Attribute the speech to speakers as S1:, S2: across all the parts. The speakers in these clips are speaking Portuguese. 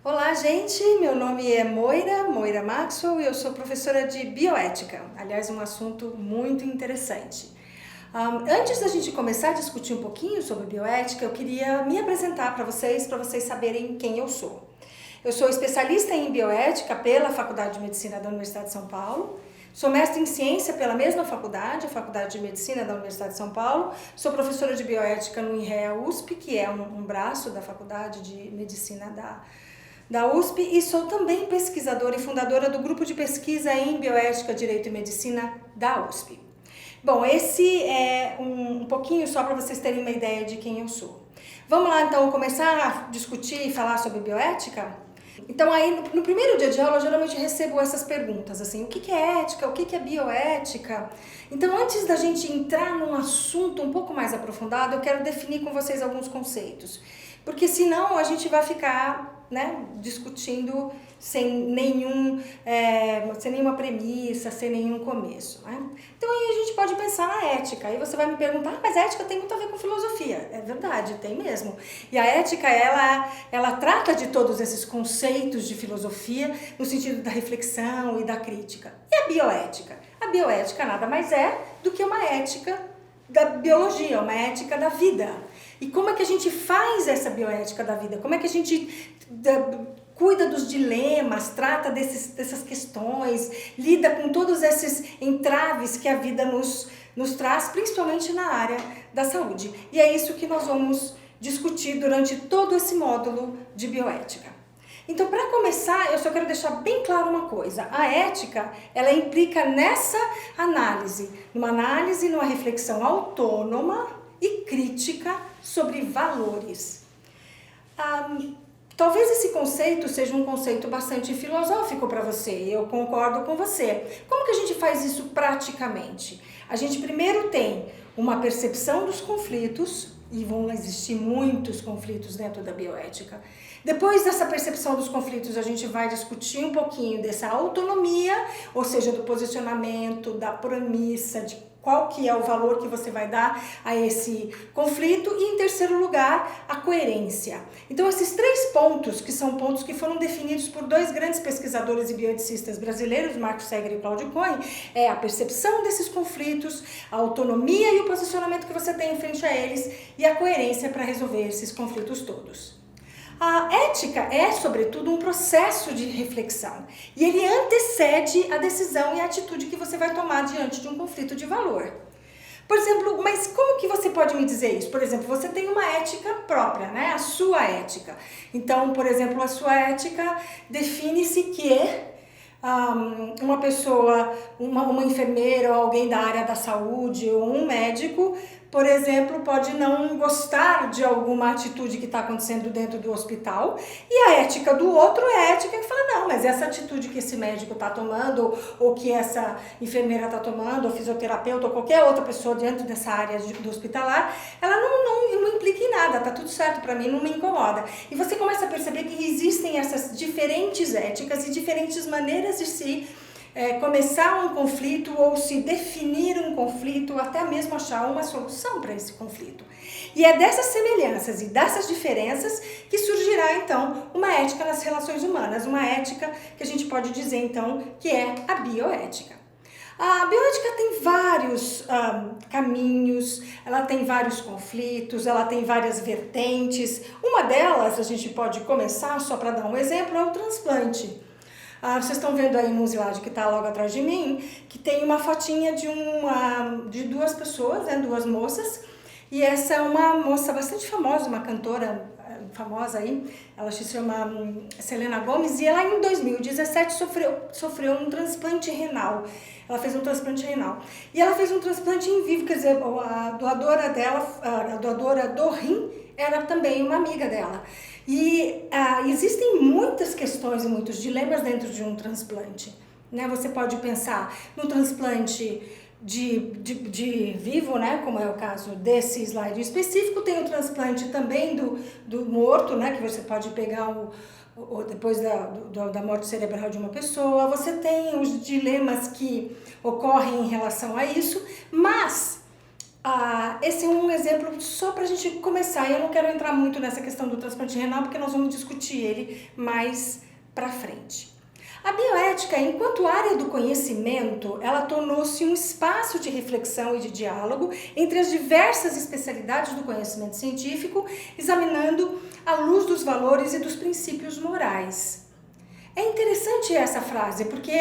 S1: Olá, gente! Meu nome é Moira Maxwell e eu sou professora de bioética. Aliás, um assunto muito interessante. Antes da gente começar a discutir um pouquinho sobre bioética, eu queria me apresentar para vocês saberem quem eu sou. Eu sou especialista em bioética pela Faculdade de Medicina da Universidade de São Paulo. Sou mestre em ciência pela mesma faculdade, a Faculdade de Medicina da Universidade de São Paulo. Sou professora de bioética no INREA USP, que é um braço da Faculdade de Medicina da USP, e sou também pesquisadora e fundadora do grupo de pesquisa em bioética, direito e medicina da USP. Bom, esse é um pouquinho só para vocês terem uma ideia de quem eu sou. Vamos lá então começar a discutir e falar sobre bioética? Então aí no primeiro dia de aula eu geralmente recebo essas perguntas, assim, o que é ética, o que é bioética? Então antes da gente entrar num assunto um pouco mais aprofundado, eu quero definir com vocês alguns conceitos, porque senão a gente vai ficar discutindo sem nenhuma premissa, sem nenhum começo. Então aí a gente pode pensar na ética. Aí você vai me perguntar, mas a ética tem muito a ver com filosofia. É verdade, tem mesmo. E a ética, ela trata de todos esses conceitos de filosofia no sentido da reflexão e da crítica. E a bioética? A bioética nada mais é do que uma ética da biologia, uma ética da vida. E como é que a gente faz essa bioética da vida? Como é que a gente cuida dos dilemas, trata dessas questões, lida com todos esses entraves que a vida nos traz, principalmente na área da saúde. E é isso que nós vamos discutir durante todo esse módulo de bioética. Então, para começar, eu só quero deixar bem claro uma coisa. A ética, ela implica nessa análise, numa reflexão autônoma e crítica sobre valores. Talvez esse conceito seja um conceito bastante filosófico para você, e eu concordo com você. Como que a gente faz isso praticamente? A gente primeiro tem uma percepção dos conflitos, e vão existir muitos conflitos dentro da bioética. Depois dessa percepção dos conflitos, a gente vai discutir um pouquinho dessa autonomia, ou seja, do posicionamento, da premissa, de qual que é o valor que você vai dar a esse conflito. E, em terceiro lugar, a coerência. Então, esses três pontos, que são pontos que foram definidos por dois grandes pesquisadores e bioeticistas brasileiros, Marcos Segre e Cláudio Cohen, é a percepção desses conflitos, a autonomia e o posicionamento que você tem em frente a eles e a coerência para resolver esses conflitos todos. A ética é, sobretudo, um processo de reflexão e ele antecede a decisão e a atitude que você vai tomar diante de um conflito de valor. Por exemplo, mas como que você pode me dizer isso? Por exemplo, você tem uma ética própria, né? A sua ética. Então, por exemplo, a sua ética define-se que uma pessoa, uma enfermeira ou alguém da área da saúde ou um médico, por exemplo, pode não gostar de alguma atitude que está acontecendo dentro do hospital, e a ética do outro é a ética que fala, não, mas essa atitude que esse médico está tomando, ou que essa enfermeira está tomando, ou fisioterapeuta, ou qualquer outra pessoa dentro dessa área do hospitalar, ela não implica em nada, tá tudo certo para mim, não me incomoda. E você começa a perceber que existem essas diferentes éticas e diferentes maneiras de se começar um conflito ou se definir um conflito, até mesmo achar uma solução para esse conflito. E é dessas semelhanças e dessas diferenças que surgirá, então, uma ética nas relações humanas, uma ética que a gente pode dizer, então, que é a bioética. A bioética tem vários caminhos, ela tem vários conflitos, ela tem várias vertentes. Uma delas, a gente pode começar, só para dar um exemplo, é o transplante. Vocês estão vendo aí no slide que está logo atrás de mim, que tem uma fotinha de duas pessoas, né, duas moças, e essa é uma moça bastante famosa, uma cantora famosa aí, ela se chama Selena Gomez, e ela em 2017 sofreu um transplante renal. Ela fez um transplante renal. E ela fez um transplante em vivo, quer dizer, a doadora dela, a doadora do rim, era também uma amiga dela. E existem muitas questões e muitos dilemas dentro de um transplante, né? Você pode pensar no transplante de vivo, né? Como é o caso desse slide específico. Tem o transplante também do morto, né? Que você pode pegar depois da morte cerebral de uma pessoa. Você tem os dilemas que ocorrem em relação a isso, mas Esse é um exemplo só para a gente começar. Eu não quero entrar muito nessa questão do transplante renal, porque nós vamos discutir ele mais para frente. A bioética, enquanto área do conhecimento, ela tornou-se um espaço de reflexão e de diálogo entre as diversas especialidades do conhecimento científico, examinando à luz dos valores e dos princípios morais. É interessante essa frase, porque,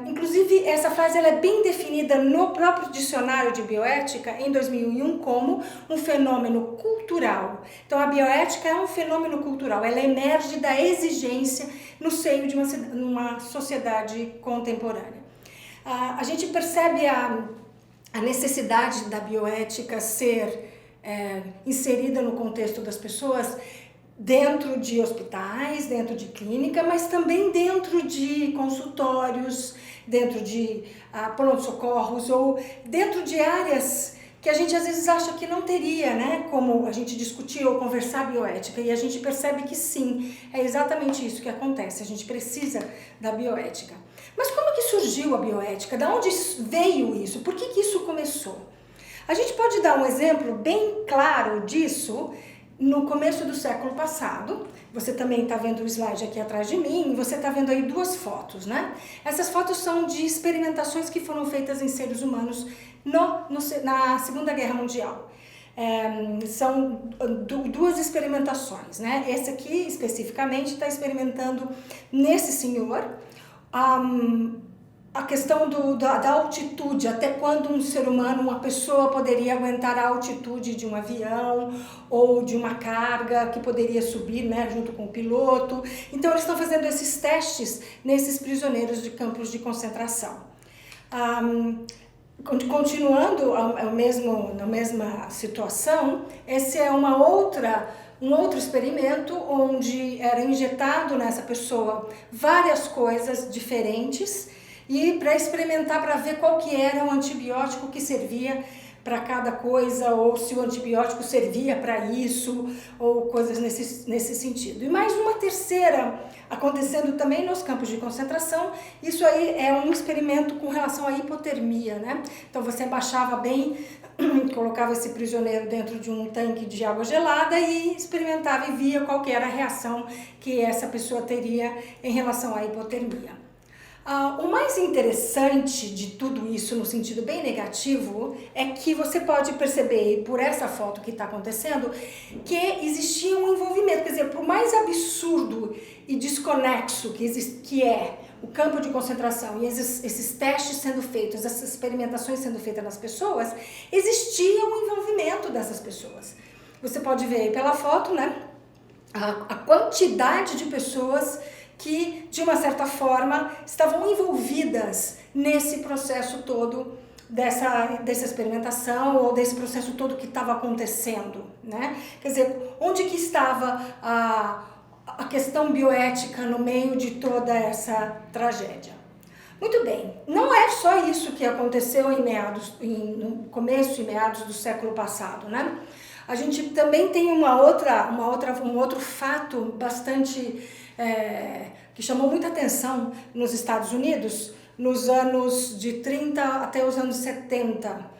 S1: inclusive, essa frase ela é bem definida no próprio dicionário de bioética, em 2001, como um fenômeno cultural. Então, a bioética é um fenômeno cultural, ela emerge da exigência no seio de uma sociedade contemporânea. A gente percebe a necessidade da bioética ser inserida no contexto das pessoas, dentro de hospitais, dentro de clínica, mas também dentro de consultórios, dentro de pronto-socorros ou dentro de áreas que a gente às vezes acha que não teria, né, como a gente discutir ou conversar bioética, e a gente percebe que sim, é exatamente isso que acontece, a gente precisa da bioética. Mas como que surgiu a bioética? Da onde veio isso? Por que isso começou? A gente pode dar um exemplo bem claro disso no começo do século passado. Você também está vendo o slide aqui atrás de mim, e você está vendo aí duas fotos, né? Essas fotos são de experimentações que foram feitas em seres humanos na Segunda Guerra Mundial. São duas experimentações, né? Esse aqui, especificamente, está experimentando nesse senhor a questão da altitude, até quando um ser humano, uma pessoa poderia aguentar a altitude de um avião ou de uma carga que poderia subir, né, junto com o piloto. Então eles estão fazendo esses testes nesses prisioneiros de campos de concentração. Continuando na mesma situação, esse é um outro experimento onde era injetado nessa pessoa várias coisas diferentes, e para experimentar, para ver qual que era o antibiótico que servia para cada coisa, ou se o antibiótico servia para isso, ou coisas nesse sentido. E mais uma terceira acontecendo também nos campos de concentração. Isso aí é um experimento com relação à hipotermia, né? Então você abaixava bem, colocava esse prisioneiro dentro de um tanque de água gelada e experimentava e via qual que era a reação que essa pessoa teria em relação à hipotermia. O mais interessante de tudo isso, no sentido bem negativo, é que você pode perceber por essa foto que está acontecendo que existia um envolvimento. Quer dizer, por mais absurdo e desconexo que é o campo de concentração e esses testes sendo feitos, essas experimentações sendo feitas nas pessoas, existia um envolvimento dessas pessoas. Você pode ver aí pela foto, né, a quantidade de pessoas que, de uma certa forma, estavam envolvidas nesse processo todo dessa experimentação ou desse processo todo que estava acontecendo, né? Quer dizer, onde que estava a questão bioética no meio de toda essa tragédia? Muito bem, não é só isso que aconteceu no começo e meados do século passado, né? A gente também tem um outro fato bastante que chamou muita atenção nos Estados Unidos, nos anos de 30 até os anos 70.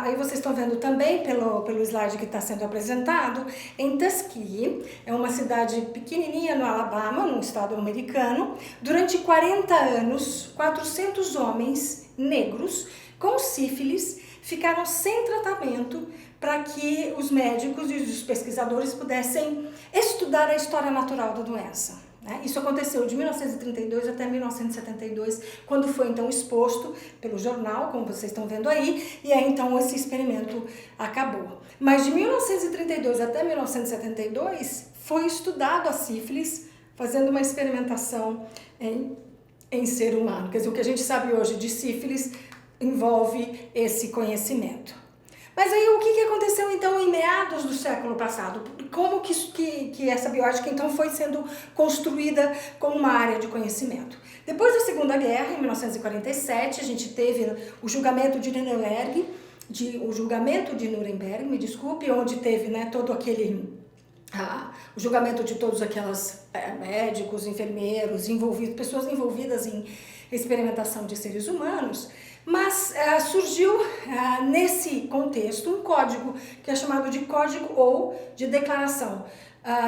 S1: Aí vocês estão vendo também pelo slide que está sendo apresentado, em Tuskegee, é uma cidade pequenininha no Alabama, num estado americano. Durante 40 anos, 400 homens negros com sífilis ficaram sem tratamento para que os médicos e os pesquisadores pudessem estudar a história natural da doença, né? Isso aconteceu de 1932 até 1972, quando foi então exposto pelo jornal, como vocês estão vendo aí, e aí então esse experimento acabou. Mas de 1932 até 1972 foi estudado a sífilis, fazendo uma experimentação em ser humano. Quer dizer, o que a gente sabe hoje de sífilis envolve esse conhecimento. Mas aí o que aconteceu então em meados do século passado? Como que essa bioética então foi sendo construída como uma área de conhecimento? Depois da Segunda Guerra, em 1947, a gente teve o julgamento de Nuremberg, onde teve, né, todo aquele o julgamento de todos aquelas médicos, enfermeiros, pessoas envolvidas em experimentação de seres humanos, mas surgiu nesse contexto um código que é chamado de Código ou de Declaração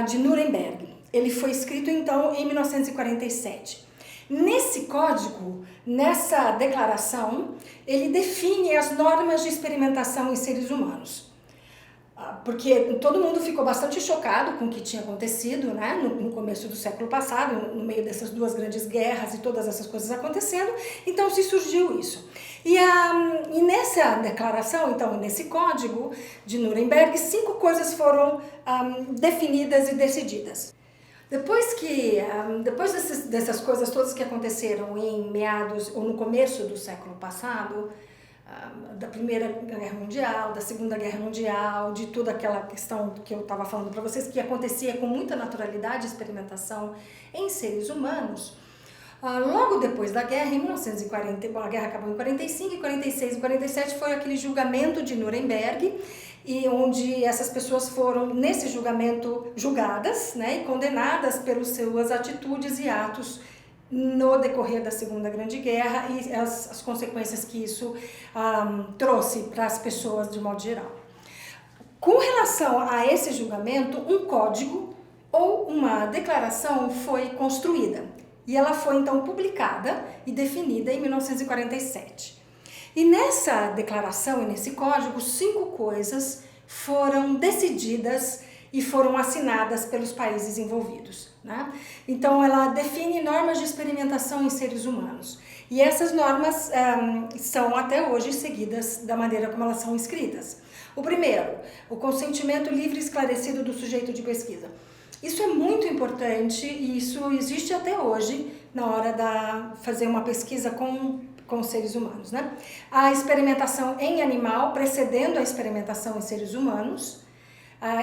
S1: de Nuremberg. Ele foi escrito então em 1947. Nesse código, nessa declaração, ele define as normas de experimentação em seres humanos. Porque todo mundo ficou bastante chocado com o que tinha acontecido, né, no começo do século passado, no meio dessas duas grandes guerras e todas essas coisas acontecendo, então se surgiu isso. E nessa declaração, então, nesse código de Nuremberg, 5 coisas foram definidas e decididas. Depois dessas coisas todas que aconteceram em meados ou no começo do século passado, da Primeira Guerra Mundial, da Segunda Guerra Mundial, de toda aquela questão que eu estava falando para vocês, que acontecia com muita naturalidade, experimentação em seres humanos. Logo depois da guerra, em 1940, a guerra acabou em 45, 46 e 47 foi aquele julgamento de Nuremberg, e onde essas pessoas foram, nesse julgamento, julgadas, né, e condenadas pelas suas atitudes e atos no decorrer da Segunda Grande Guerra e as consequências que isso trouxe para as pessoas de modo geral. Com relação a esse julgamento, um código ou uma declaração foi construída e ela foi então publicada e definida em 1947. E nessa declaração e nesse código, 5 coisas foram decididas e foram assinadas pelos países envolvidos, né? Então, ela define normas de experimentação em seres humanos. E essas normas são até hoje seguidas da maneira como elas são escritas. O primeiro, o consentimento livre e esclarecido do sujeito de pesquisa. Isso é muito importante e isso existe até hoje na hora de fazer uma pesquisa com seres humanos, né? A experimentação em animal precedendo a experimentação em seres humanos.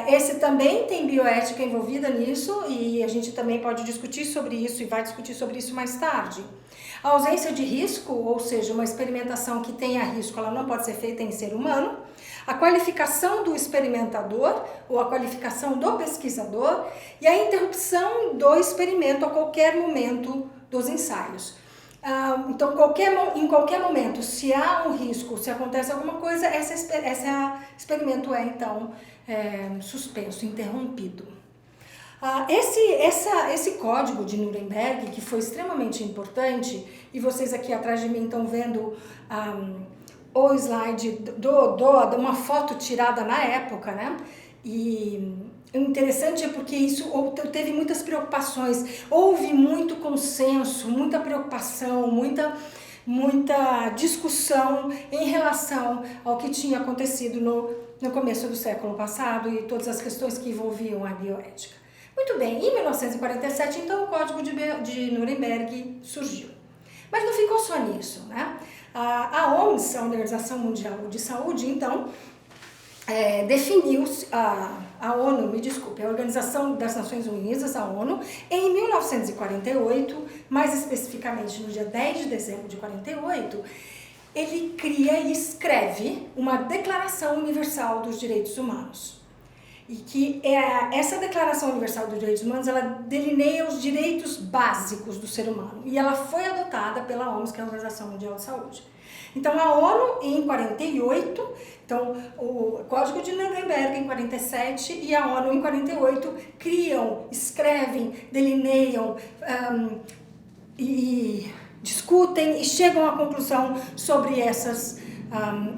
S1: Esse também tem bioética envolvida nisso e a gente também pode discutir sobre isso e vai discutir sobre isso mais tarde. A ausência de risco, ou seja, uma experimentação que tenha risco, ela não pode ser feita em ser humano. A qualificação do experimentador ou a qualificação do pesquisador e a interrupção do experimento a qualquer momento dos ensaios. Então, em qualquer momento, se há um risco, se acontece alguma coisa, esse experimento é, então, suspenso, interrompido. Esse código de Nuremberg, que foi extremamente importante, e vocês aqui atrás de mim estão vendo o slide de uma foto tirada na época, né? E o interessante é porque isso teve muitas preocupações, houve muito consenso, muita preocupação, muita discussão em relação ao que tinha acontecido no começo do século passado e todas as questões que envolviam a bioética. Muito bem, em 1947, então, o Código de Nuremberg surgiu. Mas não ficou só nisso, né? A OMS, a Organização Mundial de Saúde, então, definiu a ONU, a Organização das Nações Unidas, a ONU, em 1948, mais especificamente no dia 10 de dezembro de 48, ele cria e escreve uma Declaração Universal dos Direitos Humanos. E que essa Declaração Universal dos Direitos Humanos, ela delineia os direitos básicos do ser humano. E ela foi adotada pela OMS, que é a Organização Mundial de Saúde. Então, a ONU em 48, então, o Código de Nuremberg em 47 e a ONU em 48 criam, escrevem, delineiam e discutem e chegam à conclusão sobre essas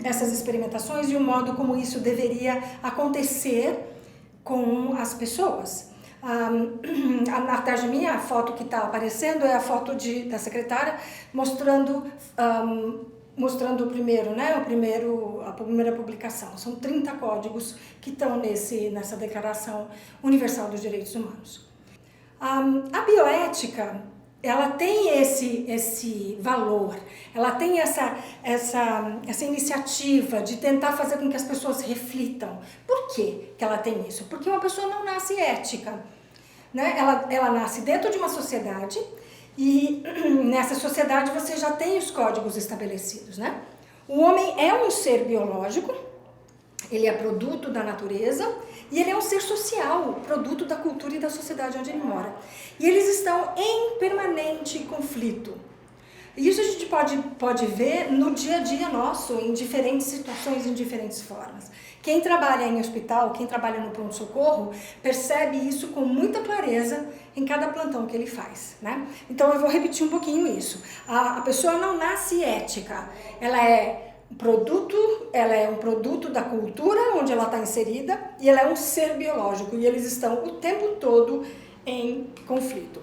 S1: experimentações e o modo como isso deveria acontecer com as pessoas. Atrás de mim, a foto que está aparecendo é a foto da secretária mostrando o primeiro, né? A primeira publicação. São 30 códigos que estão nessa Declaração Universal dos Direitos Humanos. A bioética, ela tem esse valor, ela tem essa iniciativa de tentar fazer com que as pessoas reflitam. Por que ela tem isso? Porque uma pessoa não nasce ética, né? Ela nasce dentro de uma sociedade e nessa sociedade você já tem os códigos estabelecidos, né? O homem é um ser biológico ele é produto da natureza e ele é um ser social, produto da cultura e da sociedade onde ele mora. E eles estão em permanente conflito. E isso a gente pode ver no dia a dia nosso, em diferentes situações, em diferentes formas. Quem trabalha em hospital, quem trabalha no pronto-socorro, percebe isso com muita clareza em cada plantão que ele faz, né? Então eu vou repetir um pouquinho isso. A pessoa não nasce ética, ela é um produto da cultura onde ela está inserida e ela é um ser biológico e eles estão o tempo todo em conflito.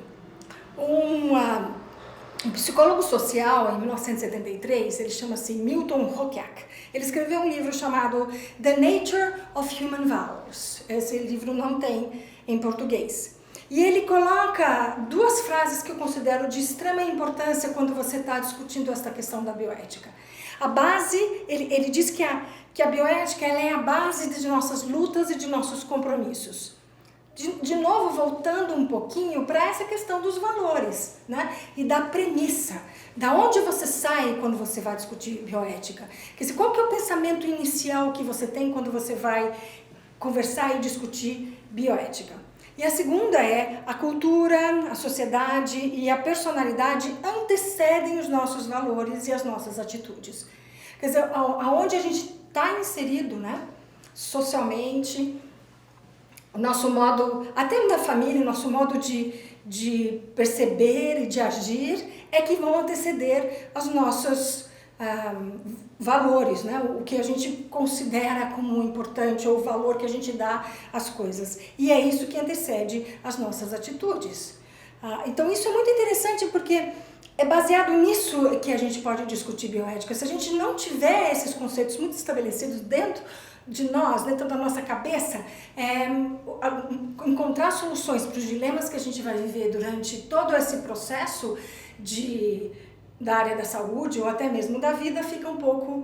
S1: Um psicólogo social, em 1973, ele chama-se Milton Hockach, ele escreveu um livro chamado The Nature of Human Values. Esse livro não tem em português. E ele coloca duas frases que eu considero de extrema importância quando você está discutindo essa questão da bioética. A base, ele diz que a bioética ela é a base de nossas lutas e de nossos compromissos. De novo, voltando um pouquinho para essa questão dos valores, né? E da premissa. Da onde você sai quando você vai discutir bioética? Quer dizer, qual que é o pensamento inicial que você tem quando você vai conversar e discutir bioética? E a segunda é a cultura, a sociedade e a personalidade antecedem os nossos valores e as nossas atitudes. Quer dizer, aonde a gente está inserido, né? Socialmente, o nosso modo, até da família, o nosso modo de perceber e de agir é que vão anteceder os nossos valores, né? O que a gente considera como importante ou o valor que a gente dá às coisas. E é isso que antecede as nossas atitudes. Então isso é muito interessante porque é baseado nisso que a gente pode discutir bioética. Se a gente não tiver esses conceitos muito estabelecidos dentro de nós, dentro da nossa cabeça, encontrar soluções para os dilemas que a gente vai viver durante todo esse processo da área da saúde ou até mesmo da vida fica um pouco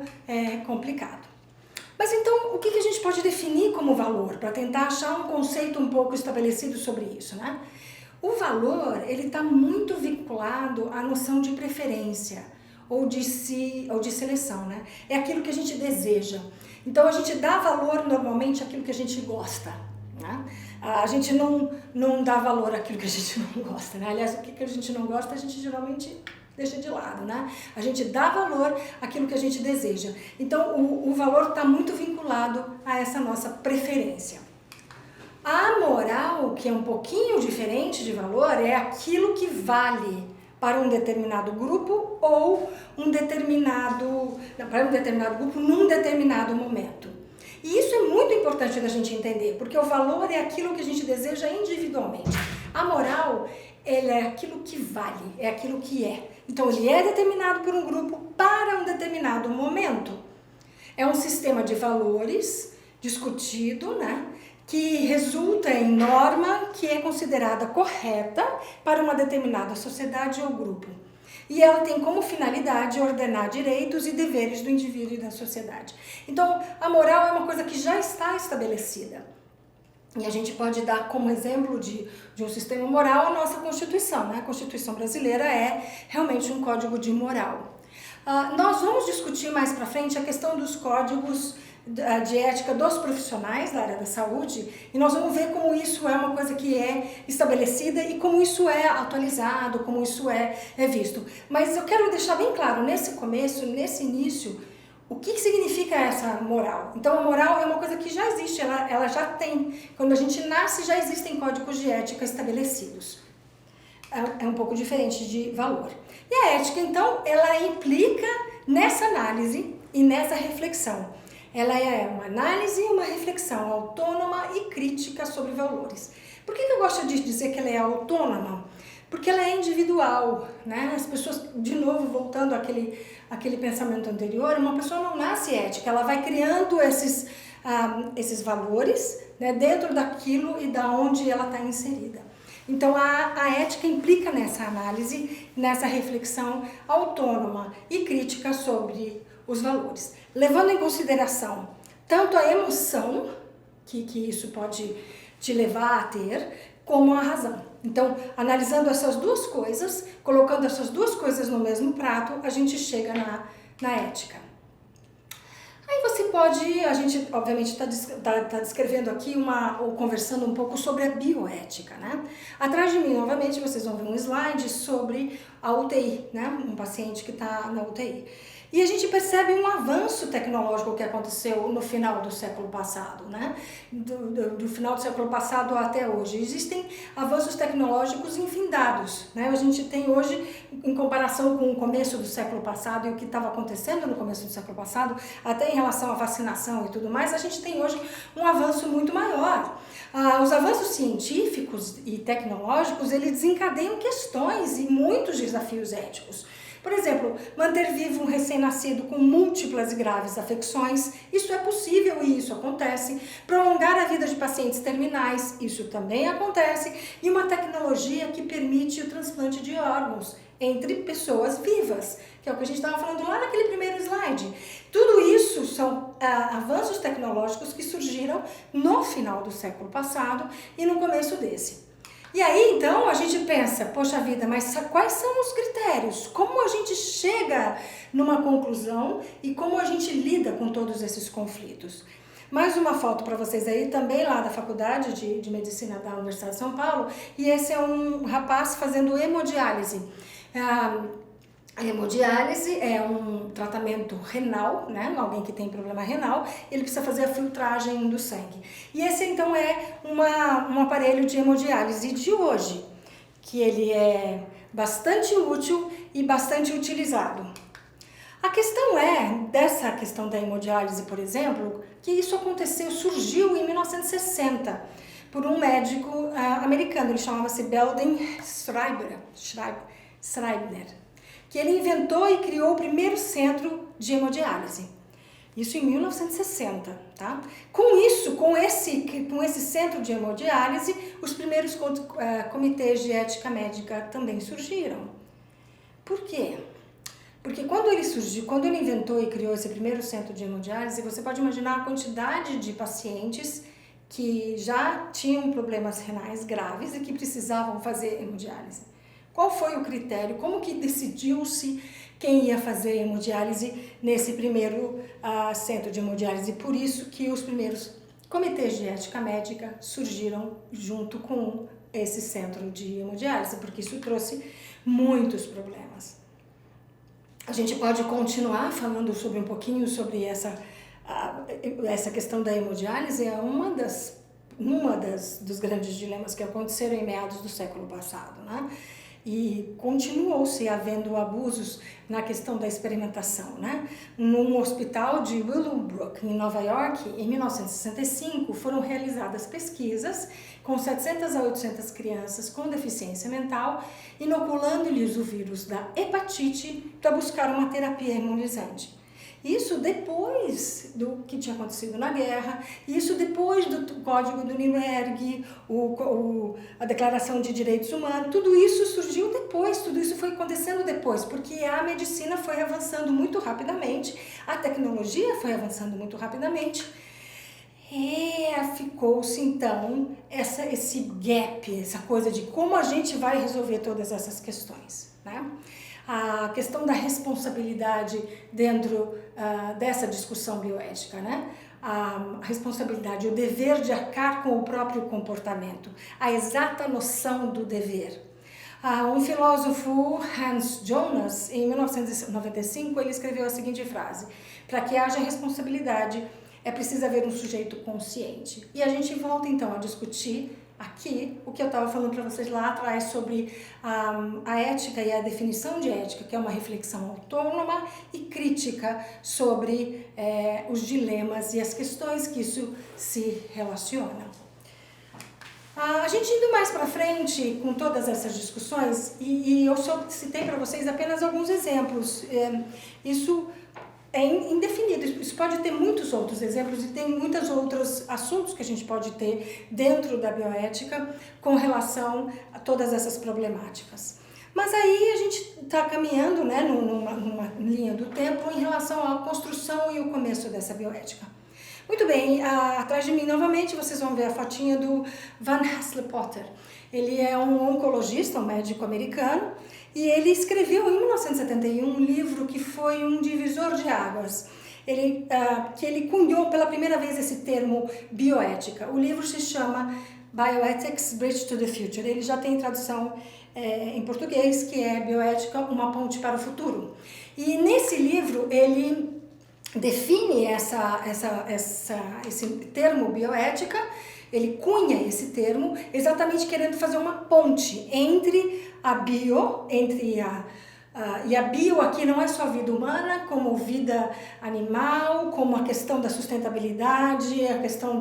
S1: complicado. Mas então, o que a gente pode definir como valor, para tentar achar um conceito um pouco estabelecido sobre isso, né? O valor, ele está muito vinculado à noção de preferência ou de seleção, né? É aquilo que a gente deseja. Então, a gente dá valor normalmente àquilo que a gente gosta, né? A gente não dá valor àquilo que a gente não gosta, né? Aliás, o que a gente não gosta, a gente geralmente deixa de lado, né? A gente dá valor àquilo que a gente deseja. Então, o valor está muito vinculado a essa nossa preferência. A moral, que é um pouquinho diferente de valor, é aquilo que vale para um determinado grupo ou para um determinado grupo num determinado momento. E isso é muito importante da gente entender, porque o valor é aquilo que a gente deseja individualmente. A moral, ele é aquilo que vale, é aquilo que é. Então, ele é determinado por um grupo para um determinado momento. É um sistema de valores discutido, né? Que resulta em norma que é considerada correta para uma determinada sociedade ou grupo. E ela tem como finalidade ordenar direitos e deveres do indivíduo e da sociedade. Então, a moral é uma coisa que já está estabelecida. E a gente pode dar como exemplo de um sistema moral a nossa Constituição, né? A Constituição brasileira é realmente um código de moral. Nós vamos discutir mais para frente a questão dos códigos de ética dos profissionais da área da saúde e nós vamos ver como isso é uma coisa que é estabelecida e como isso é atualizado, como isso é visto. Mas eu quero deixar bem claro nesse começo, nesse início, o que significa essa moral. Então a moral é uma coisa que já existe, ela já tem, quando a gente nasce já existem códigos de ética estabelecidos. É um pouco diferente de valor. E a ética então, ela implica nessa análise e nessa reflexão. Ela é uma análise e uma reflexão autônoma e crítica sobre valores. Por que eu gosto de dizer que ela é autônoma? Porque ela é individual, né? As pessoas, de novo, voltando àquele pensamento anterior, uma pessoa não nasce ética, ela vai criando esses valores, né, dentro daquilo e da onde ela está inserida. Então, a ética implica nessa análise, nessa reflexão autônoma e crítica sobre os valores, levando em consideração tanto a emoção que isso pode te levar a ter, como a razão. Então, analisando essas duas coisas, colocando essas duas coisas no mesmo prato, a gente chega na ética. Aí você a gente obviamente está descrevendo aqui ou conversando um pouco sobre a bioética, né? Atrás de mim, novamente, vocês vão ver um slide sobre a UTI, né? Um paciente que está na UTI. E a gente percebe um avanço tecnológico que aconteceu no final do século passado, né? Do final do século passado até hoje. Existem avanços tecnológicos infindados, né? A gente tem hoje, em comparação com o começo do século passado e o que estava acontecendo no começo do século passado, até em relação à vacinação e tudo mais, a gente tem hoje um avanço muito maior. Os avanços científicos e tecnológicos, eles desencadeiam questões e muitos desafios éticos. Por exemplo, manter vivo um recém-nascido com múltiplas e graves afecções, isso é possível e isso acontece. Prolongar a vida de pacientes terminais, isso também acontece. E uma tecnologia que permite o transplante de órgãos entre pessoas vivas, que é o que a gente estava falando lá naquele primeiro slide. Tudo isso são avanços tecnológicos que surgiram no final do século passado e no começo desse. E aí, então, a gente pensa, poxa vida, mas quais são os critérios? Como a gente chega numa conclusão e como a gente lida com todos esses conflitos? Mais uma foto para vocês aí, também lá da Faculdade de Medicina da Universidade de São Paulo, e esse é um rapaz fazendo hemodiálise. A hemodiálise é um tratamento renal, né? Alguém que tem problema renal, ele precisa fazer a filtragem do sangue. E esse então é um aparelho de hemodiálise de hoje, que ele é bastante útil e bastante utilizado. A questão dessa questão da hemodiálise, por exemplo, que isso surgiu em 1960, por um médico americano, ele chamava-se Belden Schreibner, que ele inventou e criou o primeiro centro de hemodiálise. Isso em 1960, tá? Com esse centro de hemodiálise, os primeiros comitês de ética médica também surgiram. Por quê? Porque quando ele inventou e criou esse primeiro centro de hemodiálise, você pode imaginar a quantidade de pacientes que já tinham problemas renais graves e que precisavam fazer hemodiálise. Qual foi o critério? Como que decidiu-se quem ia fazer hemodiálise nesse primeiro centro de hemodiálise? Por isso que os primeiros comitês de ética médica surgiram junto com esse centro de hemodiálise, porque isso trouxe muitos problemas. A gente pode continuar falando um pouquinho sobre essa questão da hemodiálise, é dos grandes dilemas que aconteceram em meados do século passado, né? E continuou-se havendo abusos na questão da experimentação, né? Num hospital de Willowbrook, em Nova York, em 1965, foram realizadas pesquisas com 700 a 800 crianças com deficiência mental, inoculando-lhes o vírus da hepatite para buscar uma terapia imunizante. Isso depois do que tinha acontecido na guerra, isso depois do Código do Nuremberg, a Declaração de Direitos Humanos, tudo isso surgiu depois, tudo isso foi acontecendo depois, porque a medicina foi avançando muito rapidamente, a tecnologia foi avançando muito rapidamente, e ficou-se então esse gap, essa coisa de como a gente vai resolver todas essas questões, né? A questão da responsabilidade dentro dessa discussão bioética, né? A responsabilidade, o dever de arcar com o próprio comportamento, a exata noção do dever. Um filósofo, Hans Jonas, em 1995, ele escreveu a seguinte frase: para que haja responsabilidade, é preciso haver um sujeito consciente. E a gente volta então a discutir aqui o que eu estava falando para vocês lá atrás sobre a ética e a definição de ética, que é uma reflexão autônoma e crítica sobre os dilemas e as questões que isso se relaciona. A gente indo mais para frente com todas essas discussões, e eu só citei para vocês apenas alguns exemplos, isso é indefinido, isso pode ter muitos outros exemplos e tem muitos outros assuntos que a gente pode ter dentro da bioética com relação a todas essas problemáticas. Mas aí a gente está caminhando, né, numa linha do tempo em relação à construção e o começo dessa bioética. Muito bem, atrás de mim novamente vocês vão ver a fotinha do Van Hasle-Potter. Ele é um oncologista, um médico americano, e ele escreveu em 1971 um livro que foi um divisor de águas. que ele cunhou pela primeira vez esse termo bioética. O livro se chama Bioethics, Bridge to the Future. Ele já tem tradução em português, que é Bioética, uma ponte para o futuro. E nesse livro ele define esse termo bioética, ele cunha esse termo exatamente querendo fazer uma ponte entre a bio, e a bio aqui não é só vida humana, como vida animal, como a questão da sustentabilidade, a questão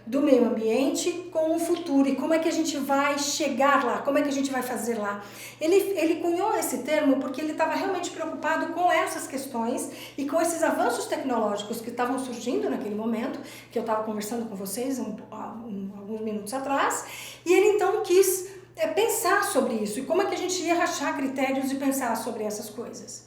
S1: do meio ambiente, com o futuro e como é que a gente vai chegar lá, como é que a gente vai fazer lá. Ele cunhou esse termo porque ele estava realmente preocupado com essas questões e com esses avanços tecnológicos que estavam surgindo naquele momento, que eu estava conversando com vocês alguns minutos atrás, e ele então quis pensar sobre isso e como é que a gente ia rachar critérios e pensar sobre essas coisas.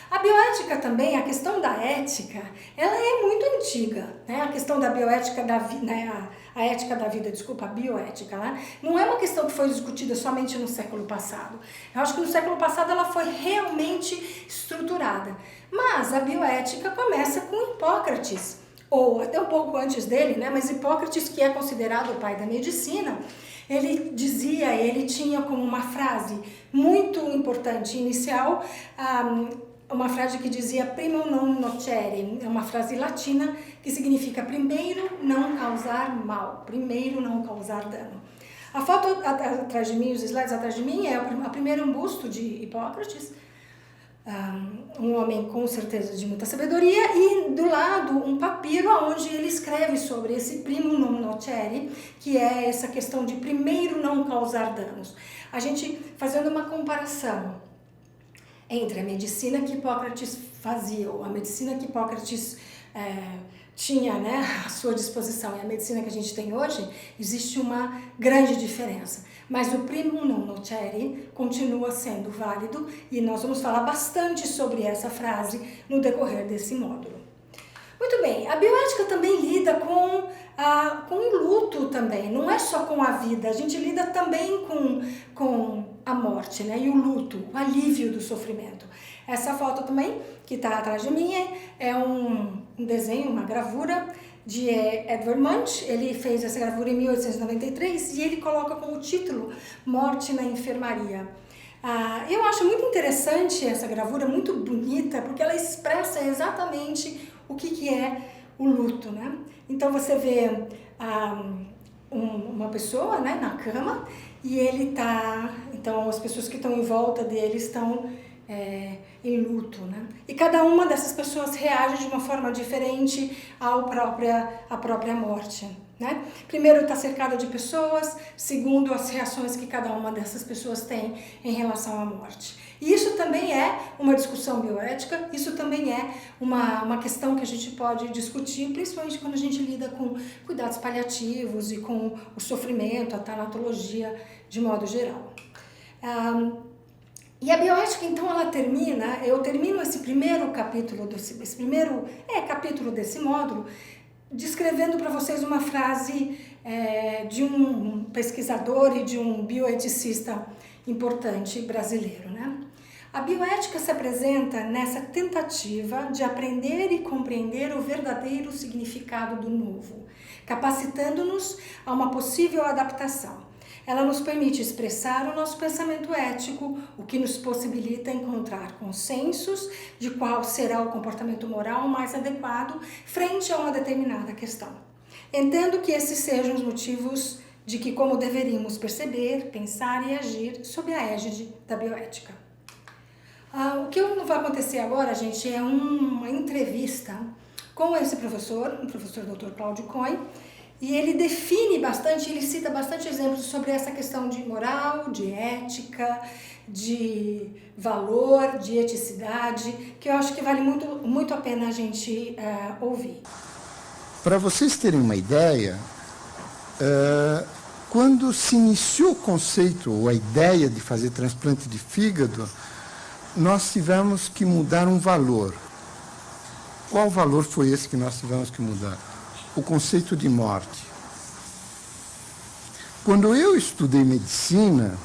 S1: A bioética também, a questão da ética, ela é muito antiga, né? A questão da bioética da vida, né? A ética da vida, desculpa, a bioética, né? Não é uma questão que foi discutida somente no século passado. Eu acho que no século passado ela foi realmente estruturada. Mas a bioética começa com Hipócrates, ou até um pouco antes dele, né? Mas Hipócrates, que é considerado o pai da medicina, ele tinha como uma frase muito importante inicial, uma frase que dizia primum non nocere, é uma frase latina que significa primeiro não causar mal, primeiro não causar dano. A foto atrás de mim, os slides atrás de mim, é o primeiro busto de Hipócrates, um homem com certeza de muita sabedoria, e do lado um papiro onde ele escreve sobre esse primum non nocere, que é essa questão de primeiro não causar danos. A gente fazendo uma comparação entre a medicina que Hipócrates fazia, ou a medicina que Hipócrates tinha, né, à sua disposição, e a medicina que a gente tem hoje, existe uma grande diferença. Mas o primum non nocere continua sendo válido e nós vamos falar bastante sobre essa frase no decorrer desse módulo. Muito bem, a bioética também lida com o luto também, não é só com a vida, a gente lida também com a morte, né, e o luto, o alívio do sofrimento. Essa foto também, que está atrás de mim, é um desenho, uma gravura de Edvard Munch. Ele fez essa gravura em 1893 e ele coloca como título Morte na Enfermaria. Eu acho muito interessante essa gravura, muito bonita, porque ela expressa exatamente o que é o luto, né? Então você vê uma pessoa, né, na cama, e ele então as pessoas que estão em volta dele estão em luto, né? E cada uma dessas pessoas reage de uma forma diferente à própria morte, né? Primeiro, está cercado de pessoas. Segundo, as reações que cada uma dessas pessoas tem em relação à morte. E isso também é uma discussão bioética, isso também é uma questão que a gente pode discutir, principalmente quando a gente lida com cuidados paliativos e com o sofrimento, a tanatologia de modo geral. E a bioética, então, eu termino esse primeiro capítulo, capítulo desse módulo, descrevendo para vocês uma frase de um pesquisador e de um bioeticista importante brasileiro, né? A bioética se apresenta nessa tentativa de aprender e compreender o verdadeiro significado do novo, capacitando-nos a uma possível adaptação. Ela nos permite expressar o nosso pensamento ético, o que nos possibilita encontrar consensos de qual será o comportamento moral mais adequado frente a uma determinada questão. Entendo que esses sejam os motivos de que como deveríamos perceber, pensar e agir sob a égide da bioética. O que vai acontecer agora, gente, é uma entrevista com esse professor, o professor Dr. Cláudio Cohen, e ele define bastante, ele cita bastante exemplos sobre essa questão de moral, de ética, de valor, de eticidade, que eu acho que vale muito, muito a pena a gente ouvir.
S2: Para vocês terem uma ideia, quando se iniciou o conceito ou a ideia de fazer transplante de fígado, nós tivemos que mudar um valor. Qual valor foi esse que nós tivemos que mudar? O conceito de morte. Quando eu estudei medicina,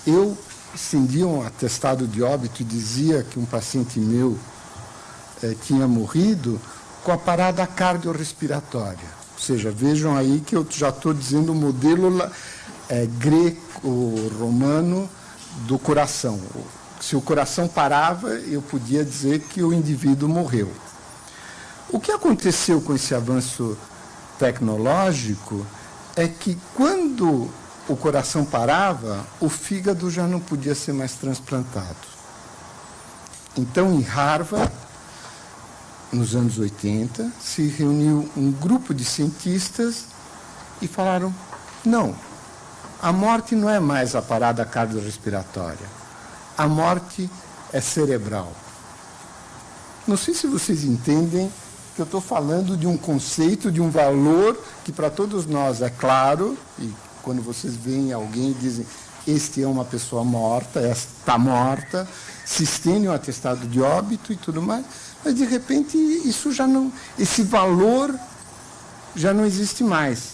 S2: eu acendia um atestado de óbito e dizia que um paciente meu tinha morrido com a parada cardiorrespiratória. Ou seja, vejam aí que eu já estou dizendo o modelo greco-romano do coração. Se o coração parava, eu podia dizer que o indivíduo morreu. O que aconteceu com esse avanço tecnológico é que quando o coração parava, o fígado já não podia ser mais transplantado. Então, em Harvard, nos anos 80, se reuniu um grupo de cientistas e falaram, não, a morte não é mais a parada cardiorrespiratória, a morte é cerebral. Não sei se vocês entendem que eu estou falando de um conceito, de um valor que para todos nós é claro, e quando vocês veem alguém e dizem, este é uma pessoa morta, esta está morta, se estende um atestado de óbito e tudo mais, mas de repente isso já não, esse valor já não existe mais.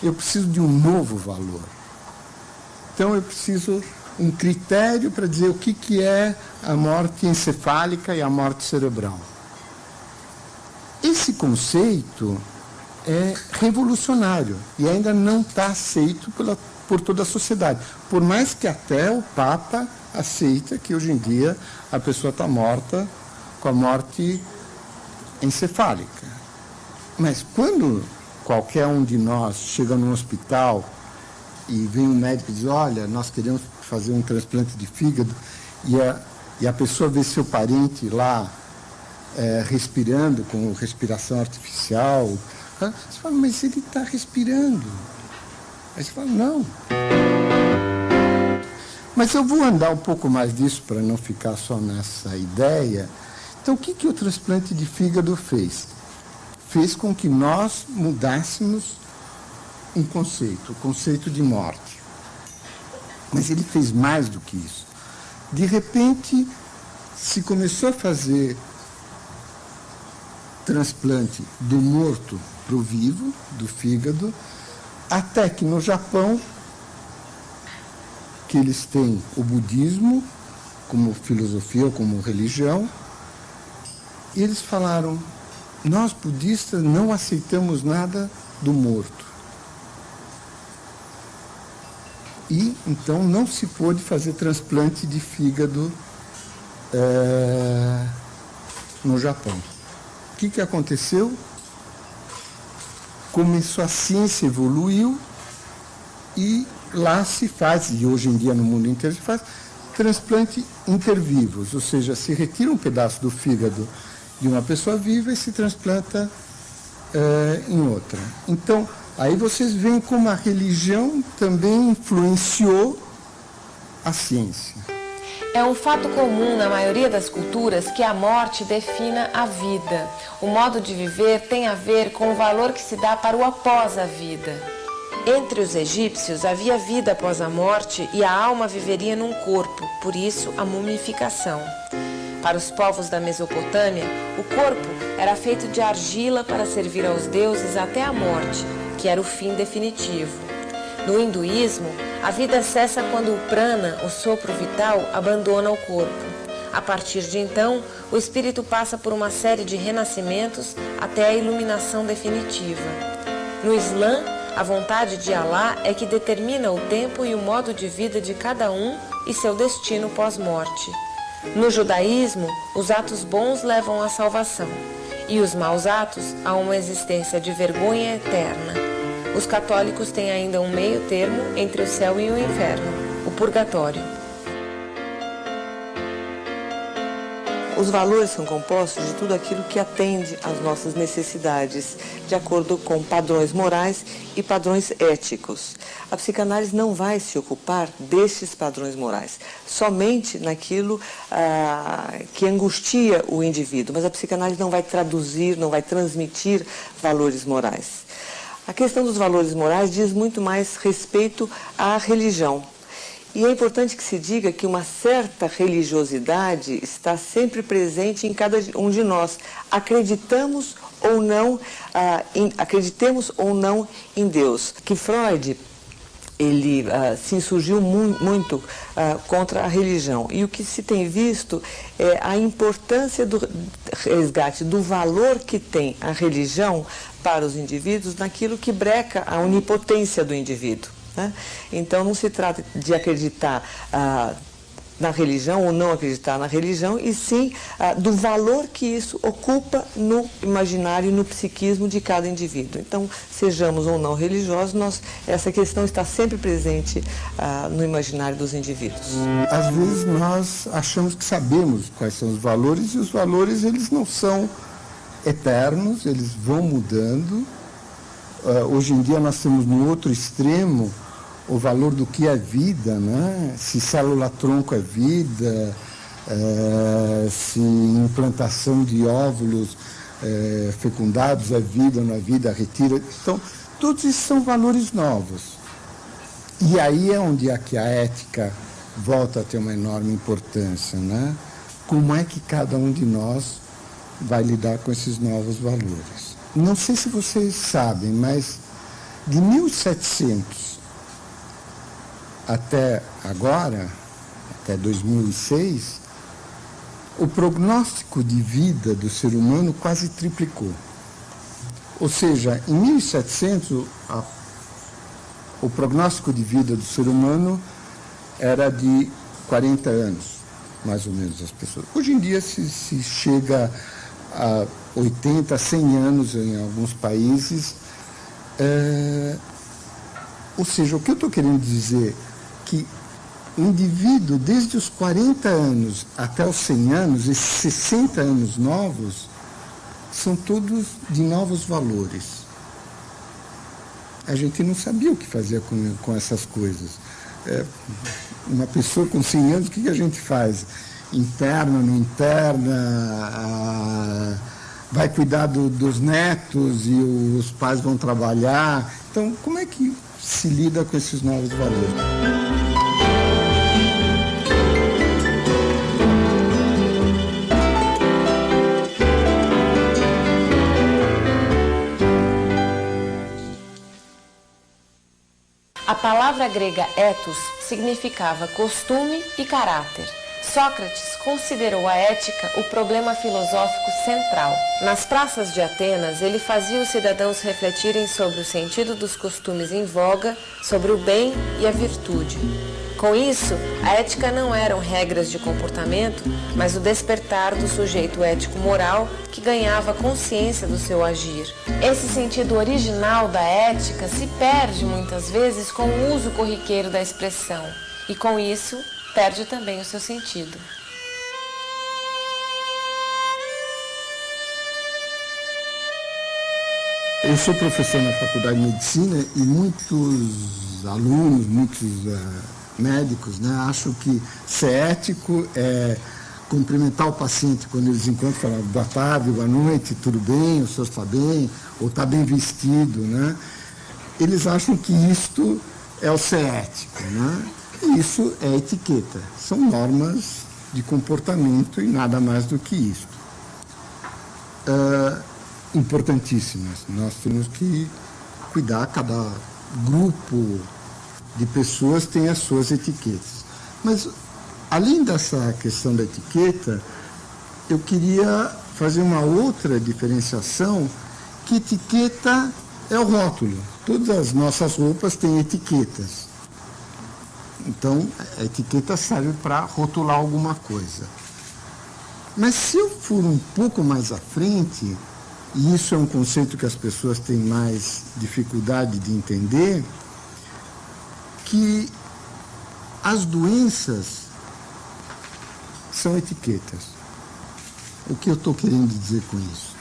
S2: Eu preciso de um novo valor. Então eu preciso um critério para dizer o que é a morte encefálica e a morte cerebral. Esse conceito é revolucionário e ainda não está aceito por toda a sociedade, por mais que até o Papa aceita que hoje em dia a pessoa está morta com a morte encefálica. Mas quando qualquer um de nós chega num hospital e vem um médico e diz, olha, nós queremos fazer um transplante de fígado, e a pessoa vê seu parente lá respirando com respiração artificial, você fala, mas ele está respirando. Aí você fala, não. Mas eu vou andar um pouco mais disso para não ficar só nessa ideia. Então, o que o transplante de fígado fez? Fez com que nós mudássemos um conceito, o conceito de morte. Mas ele fez mais do que isso. De repente, se começou a fazer transplante do morto para o vivo, do fígado, até que no Japão, que eles têm o budismo como filosofia, como religião, e eles falaram, nós budistas não aceitamos nada do morto. E então não se pôde fazer transplante de fígado no Japão. O que aconteceu? Começou, a ciência evoluiu e lá se faz, e hoje em dia no mundo inteiro se faz, transplante intervivos, ou seja, se retira um pedaço do fígado de uma pessoa viva e se transplanta em outra. Então, aí vocês veem como a religião também influenciou a ciência.
S3: É um fato comum na maioria das culturas que a morte defina a vida. O modo de viver tem a ver com o valor que se dá para o após a vida. Entre os egípcios havia vida após a morte e a alma viveria num corpo, por isso a mumificação. Para os povos da Mesopotâmia, o corpo era feito de argila para servir aos deuses até a morte, que era o fim definitivo. No hinduísmo, a vida cessa quando o prana, o sopro vital, abandona o corpo. A partir de então, o espírito passa por uma série de renascimentos até a iluminação definitiva. No Islã, a vontade de Alá é que determina o tempo e o modo de vida de cada um e seu destino pós-morte. No judaísmo, os atos bons levam à salvação e os maus atos a uma existência de vergonha eterna. Os católicos têm ainda um meio termo entre o céu e o inferno, o purgatório.
S4: Os valores são compostos de tudo aquilo que atende às nossas necessidades, de acordo com padrões morais e padrões éticos. A psicanálise não vai se ocupar destes padrões morais, somente naquilo que angustia o indivíduo, mas a psicanálise não vai traduzir, não vai transmitir valores morais. A questão dos valores morais diz muito mais respeito à religião. E é importante que se diga que uma certa religiosidade está sempre presente em cada um de nós. Acreditemos ou não em Deus. Que Freud ele se insurgiu muito contra a religião. E o que se tem visto é a importância do resgate do valor que tem a religião para os indivíduos naquilo que breca a onipotência do indivíduo, né? Então, não se trata de acreditar na religião ou não acreditar na religião, e sim do valor que isso ocupa no imaginário e no psiquismo de cada indivíduo. Então, sejamos ou não religiosos, essa questão está sempre presente no imaginário dos indivíduos.
S2: Às vezes nós achamos que sabemos quais são os valores, e os valores eles não são eternos, eles vão mudando. Hoje em dia nós temos no outro extremo o valor do que é vida, né? Se célula-tronco é vida, se implantação de óvulos fecundados é vida ou não é vida, retira. Então, todos esses são valores novos. E aí é onde que a ética volta a ter uma enorme importância, né? Como é que cada um de nós vai lidar com esses novos valores? Não sei se vocês sabem, mas de 1700 até agora, até 2006, o prognóstico de vida do ser humano quase triplicou. Ou seja, em 1700, o prognóstico de vida do ser humano era de 40 anos, mais ou menos, as pessoas. Hoje em dia se chega a 80, 100 anos em alguns países. Ou seja, o que eu estou querendo dizer que o indivíduo, desde os 40 anos até os 100 anos, esses 60 anos novos, são todos de novos valores. A gente não sabia o que fazer com essas coisas. Uma pessoa com 100 anos, o que a gente faz? Interna, não interna, vai cuidar dos netos e os pais vão trabalhar. Então, como é que se lida com esses novos valores?
S3: A palavra grega ethos significava costume e caráter. Sócrates considerou a ética o problema filosófico central. Nas praças de Atenas, ele fazia os cidadãos refletirem sobre o sentido dos costumes em voga, sobre o bem e a virtude. Com isso, a ética não eram regras de comportamento, mas o despertar do sujeito ético-moral que ganhava consciência do seu agir. Esse sentido original da ética se perde muitas vezes com o uso corriqueiro da expressão, e com isso perde também o seu sentido.
S2: Eu sou professor na Faculdade de Medicina e muitos alunos, muitos médicos, né, acham que ser ético é cumprimentar o paciente quando eles encontram, falar boa tarde, boa noite, tudo bem, o senhor está bem, ou está bem vestido, né? Eles acham que isto é o ser ético, né? E isso é etiqueta, são normas de comportamento e nada mais do que isso. Importantíssimas, nós temos que cuidar, cada grupo de pessoas tem as suas etiquetas. Mas, além dessa questão da etiqueta, eu queria fazer uma outra diferenciação, que etiqueta é o rótulo. Todas as nossas roupas têm etiquetas. Então, a etiqueta serve para rotular alguma coisa. Mas se eu for um pouco mais à frente, e isso é um conceito que as pessoas têm mais dificuldade de entender, que as doenças são etiquetas. O que eu estou querendo dizer com isso?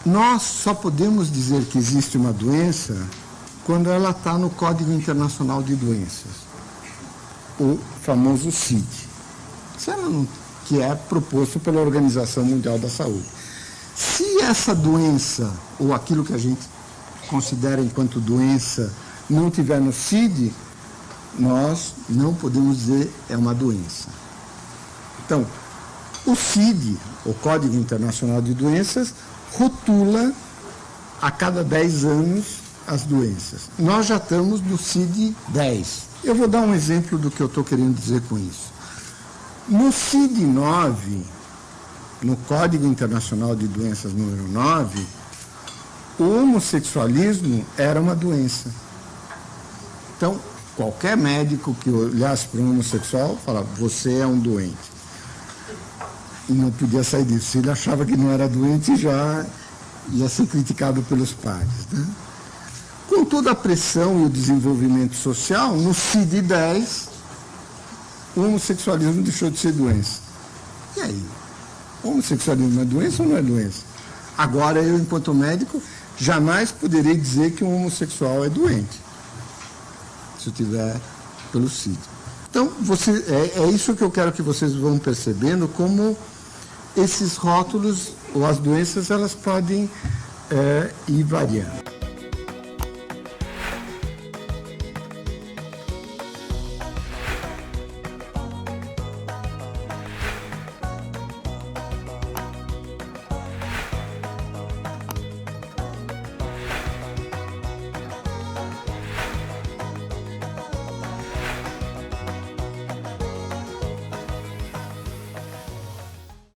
S2: Nós só podemos dizer que existe uma doença quando ela está no Código Internacional de Doenças, o famoso CID, que é proposto pela Organização Mundial da Saúde. Se essa doença, ou aquilo que a gente considera enquanto doença, não tiver no CID, nós não podemos dizer é uma doença. Então, o CID, o Código Internacional de Doenças, rotula a cada 10 anos as doenças. Nós já estamos no CID-10. Eu vou dar um exemplo do que eu estou querendo dizer com isso. No CID-9, no Código Internacional de Doenças número 9, o homossexualismo era uma doença. Então, qualquer médico que olhasse para um homossexual falava, você é um doente. E não podia sair disso. Se ele achava que não era doente, já ia ser criticado pelos pares, né? Com toda a pressão e o desenvolvimento social, no CID-10, o homossexualismo deixou de ser doença. E aí? O homossexualismo é doença ou não é doença? Agora, eu, enquanto médico, jamais poderei dizer que um homossexual é doente, se eu tiver pelo CID. Então, é isso que eu quero que vocês vão percebendo, como esses rótulos ou as doenças, elas podem ir variando.